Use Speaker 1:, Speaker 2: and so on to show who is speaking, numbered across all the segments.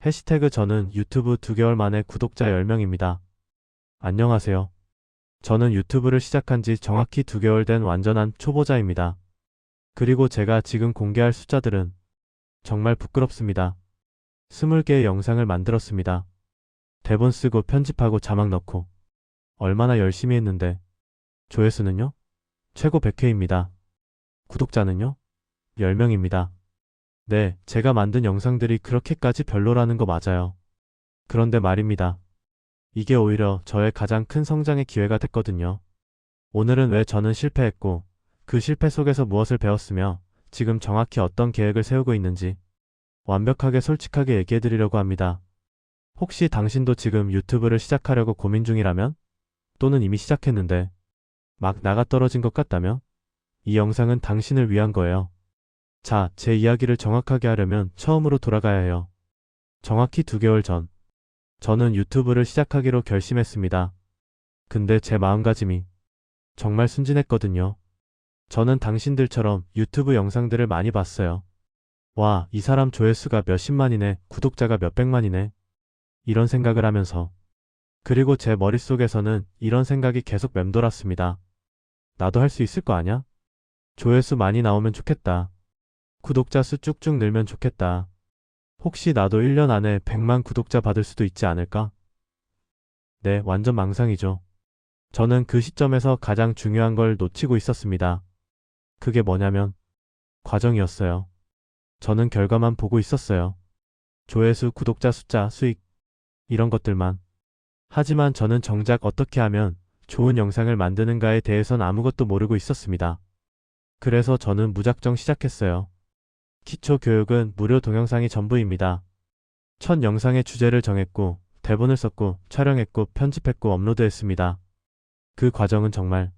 Speaker 1: 해시태그 저는 유튜브 2개월 만에 구독자 10명입니다. 안녕하세요. 저는 유튜브를 시작한 지 정확히 2개월 된 완전한 초보자입니다. 그리고 제가 지금 공개할 숫자들은 정말 부끄럽습니다. 20개의 영상을 만들었습니다. 대본 쓰고 편집하고 자막 넣고 얼마나 열심히 했는데 조회수는요? 최고 100회입니다. 구독자는요? 10명입니다. 네, 제가 만든 영상들이 그렇게까지 별로라는 거 맞아요. 그런데 말입니다. 이게 오히려 저의 가장 큰 성장의 기회가 됐거든요. 오늘은 왜 저는 실패했고 그 실패 속에서 무엇을 배웠으며 지금 정확히 어떤 계획을 세우고 있는지 완벽하게 솔직하게 얘기해드리려고 합니다. 혹시 당신도 지금 유튜브를 시작하려고 고민 중이라면 또는 이미 시작했는데 막 나가 떨어진 것 같다면 이 영상은 당신을 위한 거예요. 자, 제 이야기를 정확하게 하려면 처음으로 돌아가야 해요. 정확히 2개월 전, 저는 유튜브를 시작하기로 결심했습니다. 근데 제 마음가짐이 정말 순진했거든요. 저는 당신들처럼 유튜브 영상들을 많이 봤어요. 와, 이 사람 조회수가 몇십만이네, 구독자가 몇백만이네. 이런 생각을 하면서. 그리고 제 머릿속에서는 이런 생각이 계속 맴돌았습니다. 나도 할 수 있을 거 아냐? 조회수 많이 나오면 좋겠다. 구독자 수 쭉쭉 늘면 좋겠다. 혹시 나도 1년 안에 100만 구독자 받을 수도 있지 않을까? 네, 완전 망상이죠. 저는 그 시점에서 가장 중요한 걸 놓치고 있었습니다. 그게 뭐냐면 과정이었어요. 저는 결과만 보고 있었어요. 조회수, 구독자 숫자, 수익 이런 것들만. 하지만 저는 정작 어떻게 하면 좋은 영상을 만드는가에 대해선 아무것도 모르고 있었습니다. 그래서 저는 무작정 시작했어요. 기초 교육은 무료 동영상이 전부입니다. 첫 영상의 주제를 정했고 대본을 썼고 촬영했고 편집했고 업로드했습니다. 그 과정은 정말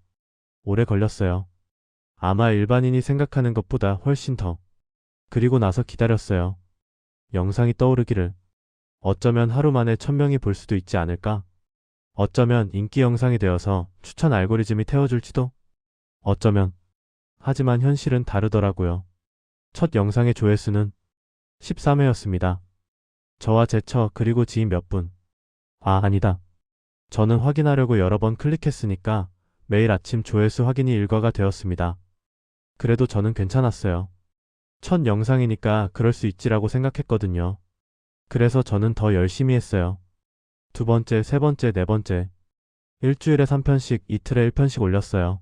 Speaker 1: 오래 걸렸어요. 아마 일반인이 생각하는 것보다 훨씬 더. 그리고 나서 기다렸어요. 영상이 떠오르기를. 어쩌면 하루 만에 1000명이 볼 수도 있지 않을까? 어쩌면 인기 영상이 되어서 추천 알고리즘이 태워줄지도? 어쩌면. 하지만 현실은 다르더라고요. 첫 영상의 조회수는 13회였습니다. 저와 제 처 그리고 지인 몇 분. 아니다. 저는 확인하려고 여러 번 클릭했으니까 매일 아침 조회수 확인이 일과가 되었습니다. 그래도 저는 괜찮았어요. 첫 영상이니까 그럴 수 있지라고 생각했거든요. 그래서 저는 더 열심히 했어요. 두 번째, 세 번째, 네 번째. 일주일에 3편씩, 이틀에 1편씩 올렸어요.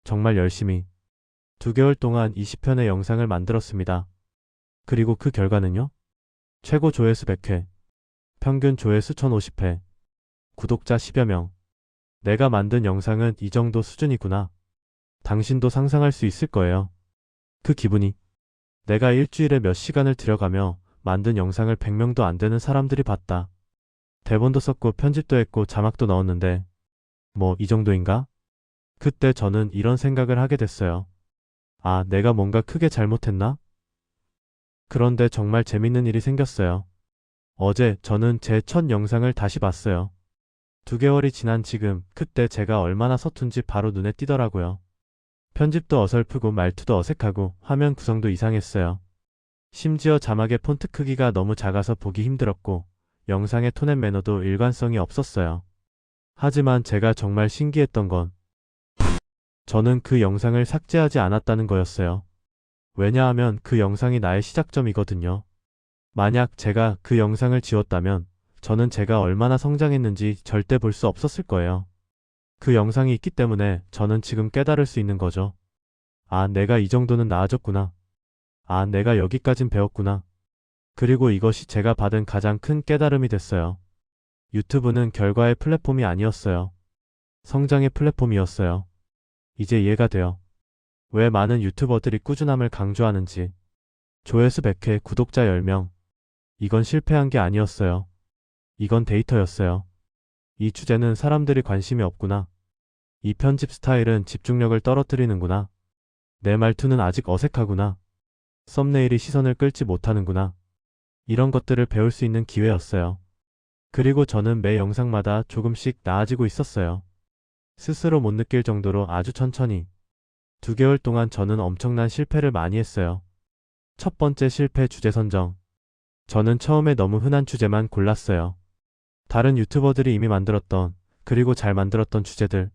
Speaker 1: 정말 열심히. 2개월 동안 20편의 영상을 만들었습니다. 그리고 그 결과는요? 최고 조회수 100회, 평균 조회수 1050회, 구독자 10여 명. 내가 만든 영상은 이 정도 수준이구나. 당신도 상상할 수 있을 거예요. 그 기분이. 내가 일주일에 몇 시간을 들여가며 만든 영상을 100명도 안 되는 사람들이 봤다. 대본도 썼고 편집도 했고 자막도 넣었는데 뭐 이 정도인가? 그때 저는 이런 생각을 하게 됐어요. 아, 내가 뭔가 크게 잘못했나? 그런데 정말 재밌는 일이 생겼어요. 어제 저는 제 첫 영상을 다시 봤어요. 2개월이 지난 지금 그때 제가 얼마나 서툰지 바로 눈에 띄더라고요. 편집도 어설프고 말투도 어색하고 화면 구성도 이상했어요. 심지어 자막의 폰트 크기가 너무 작아서 보기 힘들었고 영상의 톤 앤 매너도 일관성이 없었어요. 하지만 제가 정말 신기했던 건 저는 그 영상을 삭제하지 않았다는 거였어요. 왜냐하면 그 영상이 나의 시작점이거든요. 만약 제가 그 영상을 지웠다면 저는 제가 얼마나 성장했는지 절대 볼 수 없었을 거예요. 그 영상이 있기 때문에 저는 지금 깨달을 수 있는 거죠. 아, 내가 이 정도는 나아졌구나. 아, 내가 여기까진 배웠구나. 그리고 이것이 제가 받은 가장 큰 깨달음이 됐어요. 유튜브는 결과의 플랫폼이 아니었어요. 성장의 플랫폼이었어요. 이제 이해가 돼요. 왜 많은 유튜버들이 꾸준함을 강조하는지. 조회수 100회, 구독자 10명. 이건 실패한 게 아니었어요. 이건 데이터였어요. 이 주제는 사람들이 관심이 없구나. 이 편집 스타일은 집중력을 떨어뜨리는구나. 내 말투는 아직 어색하구나. 썸네일이 시선을 끌지 못하는구나. 이런 것들을 배울 수 있는 기회였어요. 그리고 저는 매 영상마다 조금씩 나아지고 있었어요. 스스로 못 느낄 정도로 아주 천천히. 2개월 동안 저는 엄청난 실패를 많이 했어요. 첫 번째 실패 주제 선정. 저는 처음에 너무 흔한 주제만 골랐어요. 다른 유튜버들이 이미 만들었던, 그리고 잘 만들었던 주제들.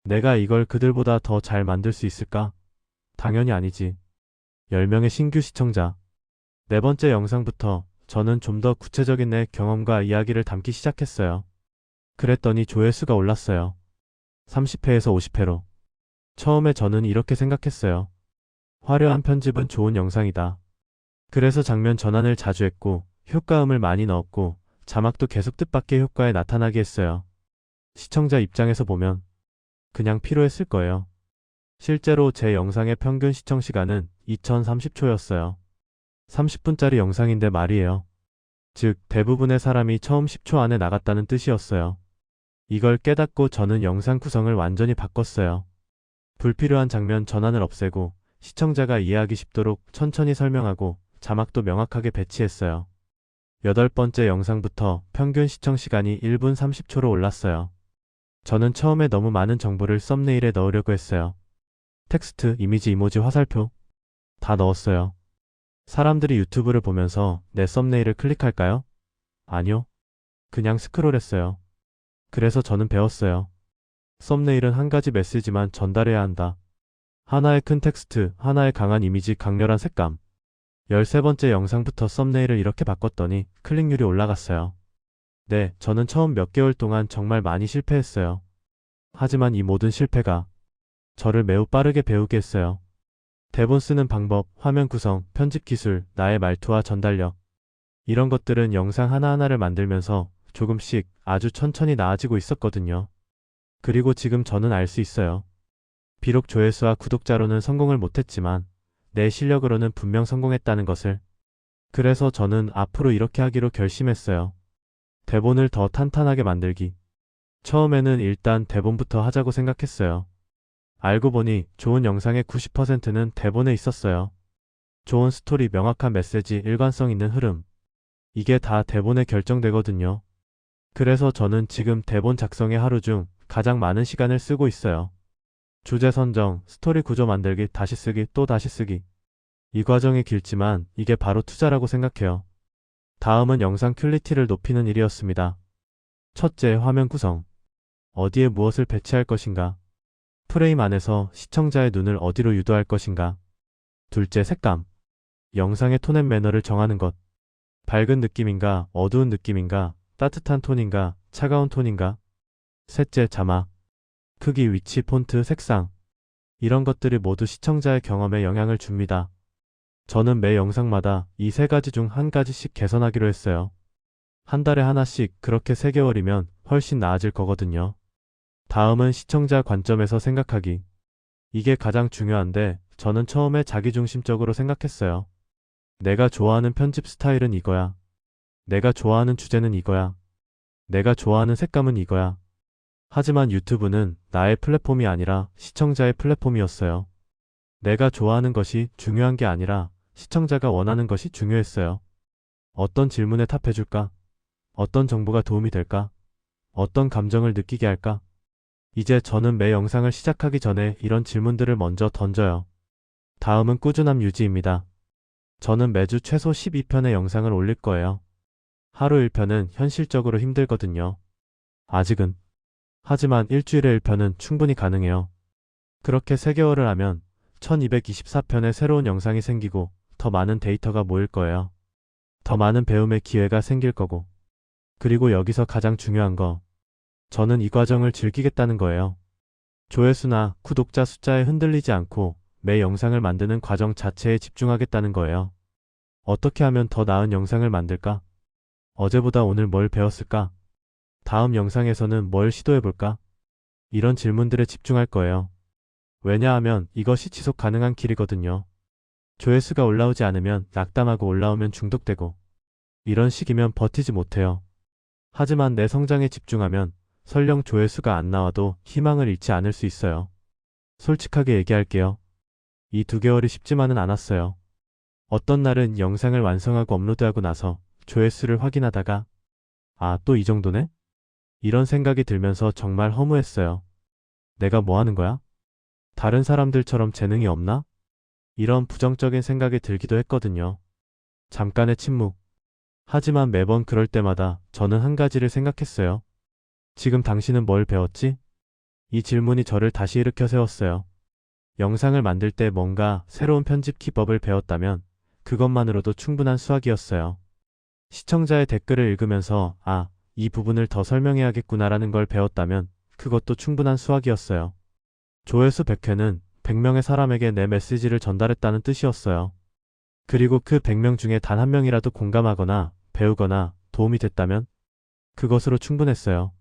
Speaker 1: 내가 이걸 그들보다 더 잘 만들 수 있을까? 당연히 아니지. 10명의 신규 시청자. 네 번째 영상부터 저는 좀 더 구체적인 내 경험과 이야기를 담기 시작했어요. 그랬더니 조회수가 올랐어요. 30회에서 50회로. 처음에 저는 이렇게 생각했어요. 화려한 편집은 좋은 영상이다. 그래서 장면 전환을 자주 했고, 효과음을 많이 넣었고, 자막도 계속 뜻밖의 효과에 나타나게 했어요. 시청자 입장에서 보면 그냥 필요했을 거예요. 실제로 제 영상의 평균 시청 시간은 2030초였어요. 30분짜리 영상인데 말이에요. 즉, 대부분의 사람이 처음 10초 안에 나갔다는 뜻이었어요. 이걸 깨닫고 저는 영상 구성을 완전히 바꿨어요. 불필요한 장면 전환을 없애고 시청자가 이해하기 쉽도록 천천히 설명하고 자막도 명확하게 배치했어요. 8번째 영상부터 평균 시청 시간이 1분 30초로 올랐어요. 저는 처음에 너무 많은 정보를 썸네일에 넣으려고 했어요. 텍스트, 이미지, 이모지, 화살표 다 넣었어요. 사람들이 유튜브를 보면서 내 썸네일을 클릭할까요? 아니요. 그냥 스크롤했어요. 그래서 저는 배웠어요. 썸네일은 한 가지 메시지만 전달해야 한다. 하나의 큰 텍스트, 하나의 강한 이미지, 강렬한 색감. 13번째 영상부터 썸네일을 이렇게 바꿨더니 클릭률이 올라갔어요. 네, 저는 처음 몇 개월 동안 정말 많이 실패했어요. 하지만 이 모든 실패가 저를 매우 빠르게 배우게 했어요. 대본 쓰는 방법, 화면 구성, 편집 기술, 나의 말투와 전달력. 이런 것들은 영상 하나하나를 만들면서 조금씩 아주 천천히 나아지고 있었거든요. 그리고 지금 저는 알 수 있어요. 비록 조회수와 구독자로는 성공을 못했지만 내 실력으로는 분명 성공했다는 것을. 그래서 저는 앞으로 이렇게 하기로 결심했어요. 대본을 더 탄탄하게 만들기. 처음에는 일단 대본부터 하자고 생각했어요. 알고 보니 좋은 영상의 90%는 대본에 있었어요. 좋은 스토리, 명확한 메시지, 일관성 있는 흐름. 이게 다 대본에 결정되거든요. 그래서 저는 지금 대본 작성에 하루 중 가장 많은 시간을 쓰고 있어요. 주제 선정, 스토리 구조 만들기, 다시 쓰기, 또 다시 쓰기. 이 과정이 길지만 이게 바로 투자라고 생각해요. 다음은 영상 퀄리티를 높이는 일이었습니다. 첫째, 화면 구성. 어디에 무엇을 배치할 것인가? 프레임 안에서 시청자의 눈을 어디로 유도할 것인가? 둘째, 색감. 영상의 톤 앤 매너를 정하는 것. 밝은 느낌인가, 어두운 느낌인가, 따뜻한 톤인가, 차가운 톤인가? 셋째, 자막. 크기, 위치, 폰트, 색상. 이런 것들이 모두 시청자의 경험에 영향을 줍니다. 저는 매 영상마다 이 세 가지 중 한 가지씩 개선하기로 했어요. 한 달에 하나씩, 그렇게 3개월이면 훨씬 나아질 거거든요. 다음은 시청자 관점에서 생각하기. 이게 가장 중요한데 저는 처음에 자기중심적으로 생각했어요. 내가 좋아하는 편집 스타일은 이거야. 내가 좋아하는 주제는 이거야. 내가 좋아하는 색감은 이거야. 하지만 유튜브는 나의 플랫폼이 아니라 시청자의 플랫폼이었어요. 내가 좋아하는 것이 중요한 게 아니라 시청자가 원하는 것이 중요했어요. 어떤 질문에 답해줄까? 어떤 정보가 도움이 될까? 어떤 감정을 느끼게 할까? 이제 저는 매 영상을 시작하기 전에 이런 질문들을 먼저 던져요. 다음은 꾸준함 유지입니다. 저는 매주 최소 12편의 영상을 올릴 거예요. 하루 1편은 현실적으로 힘들거든요. 아직은. 하지만 일주일에 1편은 충분히 가능해요. 그렇게 3개월을 하면 1224편의 새로운 영상이 생기고 더 많은 데이터가 모일 거예요. 더 많은 배움의 기회가 생길 거고. 그리고 여기서 가장 중요한 거. 저는 이 과정을 즐기겠다는 거예요. 조회수나 구독자 숫자에 흔들리지 않고 매 영상을 만드는 과정 자체에 집중하겠다는 거예요. 어떻게 하면 더 나은 영상을 만들까? 어제보다 오늘 뭘 배웠을까? 다음 영상에서는 뭘 시도해볼까? 이런 질문들에 집중할 거예요. 왜냐하면 이것이 지속 가능한 길이거든요. 조회수가 올라오지 않으면 낙담하고 올라오면 중독되고 이런 식이면 버티지 못해요. 하지만 내 성장에 집중하면 설령 조회수가 안 나와도 희망을 잃지 않을 수 있어요. 솔직하게 얘기할게요. 이 2개월이 쉽지만은 않았어요. 어떤 날은 영상을 완성하고 업로드하고 나서 조회수를 확인하다가 아, 또 이 정도네? 이런 생각이 들면서 정말 허무했어요. 내가 뭐 하는 거야? 다른 사람들처럼 재능이 없나? 이런 부정적인 생각이 들기도 했거든요. 잠깐의 침묵. 하지만 매번 그럴 때마다 저는 한 가지를 생각했어요. 지금 당신은 뭘 배웠지? 이 질문이 저를 다시 일으켜 세웠어요. 영상을 만들 때 뭔가 새로운 편집 기법을 배웠다면 그것만으로도 충분한 수학이었어요. 시청자의 댓글을 읽으면서 이 부분을 더 설명해야겠구나라는 걸 배웠다면 그것도 충분한 수학이었어요. 조회수 100회는 100명의 사람에게 내 메시지를 전달했다는 뜻이었어요. 그리고 그 100명 중에 단 한 명이라도 공감하거나 배우거나 도움이 됐다면 그것으로 충분했어요.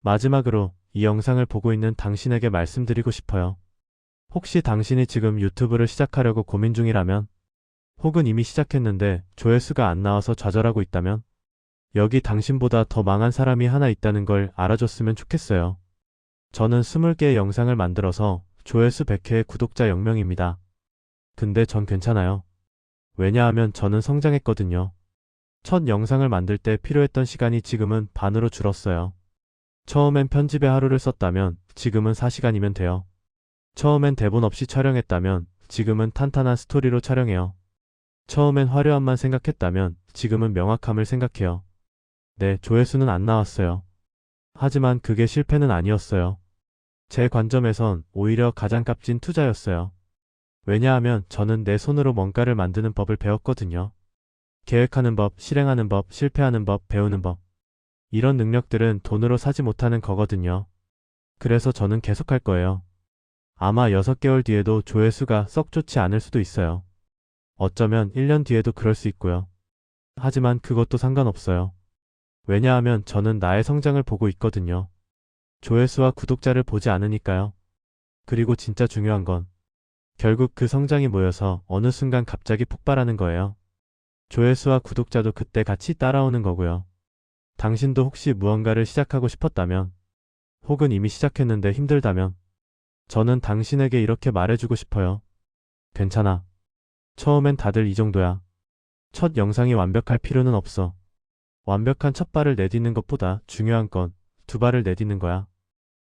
Speaker 1: 마지막으로 이 영상을 보고 있는 당신에게 말씀드리고 싶어요. 혹시 당신이 지금 유튜브를 시작하려고 고민 중이라면, 혹은 이미 시작했는데 조회수가 안 나와서 좌절하고 있다면, 여기 당신보다 더 망한 사람이 하나 있다는 걸 알아줬으면 좋겠어요. 저는 20개의 영상을 만들어서 조회수 100회의 구독자 0명입니다. 근데 전 괜찮아요. 왜냐하면 저는 성장했거든요. 첫 영상을 만들 때 필요했던 시간이 지금은 반으로 줄었어요. 처음엔 편집에 하루를 썼다면 지금은 4시간이면 돼요. 처음엔 대본 없이 촬영했다면 지금은 탄탄한 스토리로 촬영해요. 처음엔 화려함만 생각했다면 지금은 명확함을 생각해요. 네, 조회수는 안 나왔어요. 하지만 그게 실패는 아니었어요. 제 관점에선 오히려 가장 값진 투자였어요. 왜냐하면 저는 내 손으로 뭔가를 만드는 법을 배웠거든요. 계획하는 법, 실행하는 법, 실패하는 법, 배우는 법. 이런 능력들은 돈으로 사지 못하는 거거든요. 그래서 저는 계속할 거예요. 아마 6개월 뒤에도 조회수가 썩 좋지 않을 수도 있어요. 어쩌면 1년 뒤에도 그럴 수 있고요. 하지만 그것도 상관없어요. 왜냐하면 저는 나의 성장을 보고 있거든요. 조회수와 구독자를 보지 않으니까요. 그리고 진짜 중요한 건 결국 그 성장이 모여서 어느 순간 갑자기 폭발하는 거예요. 조회수와 구독자도 그때 같이 따라오는 거고요. 당신도 혹시 무언가를 시작하고 싶었다면, 혹은 이미 시작했는데 힘들다면, 저는 당신에게 이렇게 말해주고 싶어요. 괜찮아. 처음엔 다들 이 정도야. 첫 영상이 완벽할 필요는 없어. 완벽한 첫 발을 내딛는 것보다 중요한 건 2발을 내딛는 거야.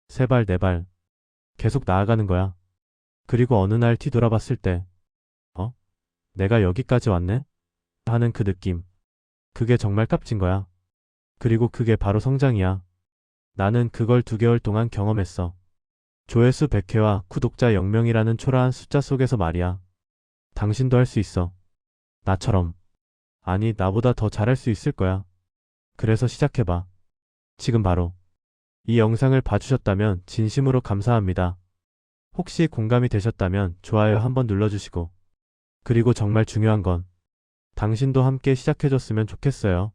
Speaker 1: 3발, 4발. 계속 나아가는 거야. 그리고 어느 날 뒤돌아봤을 때, 내가 여기까지 왔네? 하는 그 느낌. 그게 정말 값진 거야. 그리고 그게 바로 성장이야. 나는 그걸 2개월 동안 경험했어. 조회수 100회와 구독자 0명이라는 초라한 숫자 속에서 말이야. 당신도 할 수 있어. 나처럼. 아니, 나보다 더 잘할 수 있을 거야. 그래서 시작해봐. 지금 바로. 이 영상을 봐주셨다면 진심으로 감사합니다. 혹시 공감이 되셨다면 좋아요 한번 눌러주시고. 그리고 정말 중요한 건 당신도 함께 시작해줬으면 좋겠어요.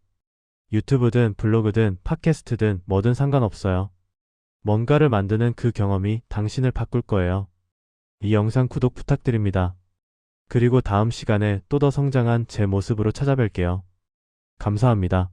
Speaker 1: 유튜브든 블로그든 팟캐스트든 뭐든 상관없어요. 뭔가를 만드는 그 경험이 당신을 바꿀 거예요. 이 영상 구독 부탁드립니다. 그리고 다음 시간에 또 더 성장한 제 모습으로 찾아뵐게요. 감사합니다.